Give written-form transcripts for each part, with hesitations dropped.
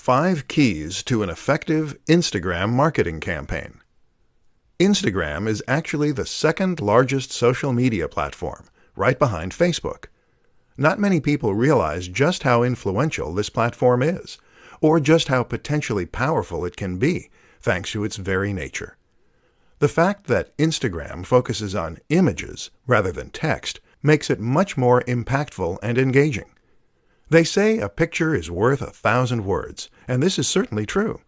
5 Keys to an Effective Instagram Marketing Campaign. Instagram is actually the second largest social media platform, right behind Facebook. Not many people realize just how influential this platform is, or just how potentially powerful it can be, thanks to its very nature. The fact that Instagram focuses on images rather than text makes it much more impactful and engaging. They say a picture is worth 1,000 words, and this is certainly true,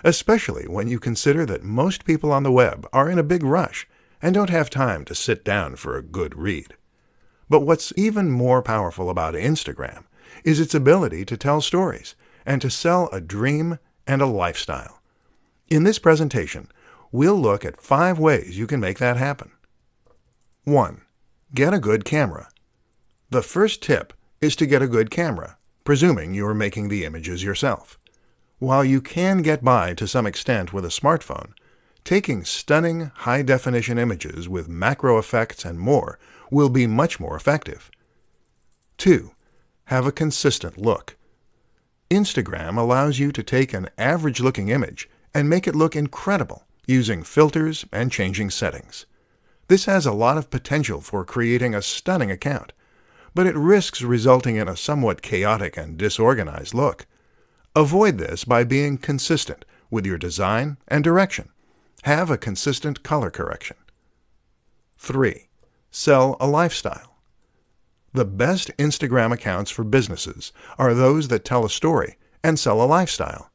especially when you consider that most people on the web are in a big rush and don't have time to sit down for a good read. But what's even more powerful about Instagram is its ability to tell stories and to sell a dream and a lifestyle. In this presentation, we'll look at 5 ways you can make that happen. 1. Get a good camera. The first tip is to get a good camera, presuming you are making the images yourself. While you can get by to some extent with a smartphone, taking stunning high-definition images with macro effects and more will be much more effective. 2. Have a consistent look. Instagram allows you to take an average-looking image and make it look incredible using filters and changing settings. This has a lot of potential for creating a stunning account, but it risks resulting in a somewhat chaotic and disorganized look. Avoid this by being consistent with your design and direction. Have a consistent color correction. 3. Sell a lifestyle. The best Instagram accounts for businesses are those that tell a story and sell a lifestyle.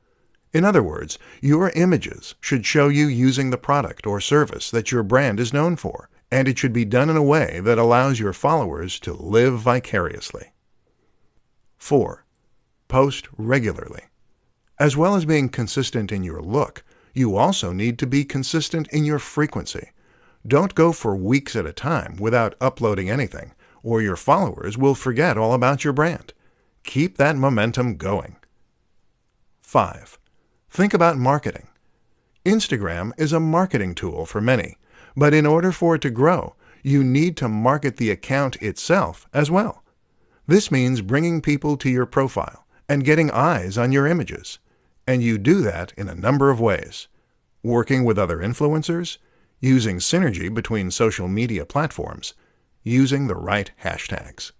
In other words, your images should show you using the product or service that your brand is known for, and it should be done in a way that allows your followers to live vicariously. 4. Post regularly. As well as being consistent in your look, you also need to be consistent in your frequency. Don't go for weeks at a time without uploading anything, or your followers will forget all about your brand. Keep that momentum going. 5. Think about marketing. Instagram is a marketing tool for many, but in order for it to grow, you need to market the account itself as well. This means bringing people to your profile and getting eyes on your images. And you do that in a number of ways. Working with other influencers, using synergy between social media platforms, using the right hashtags.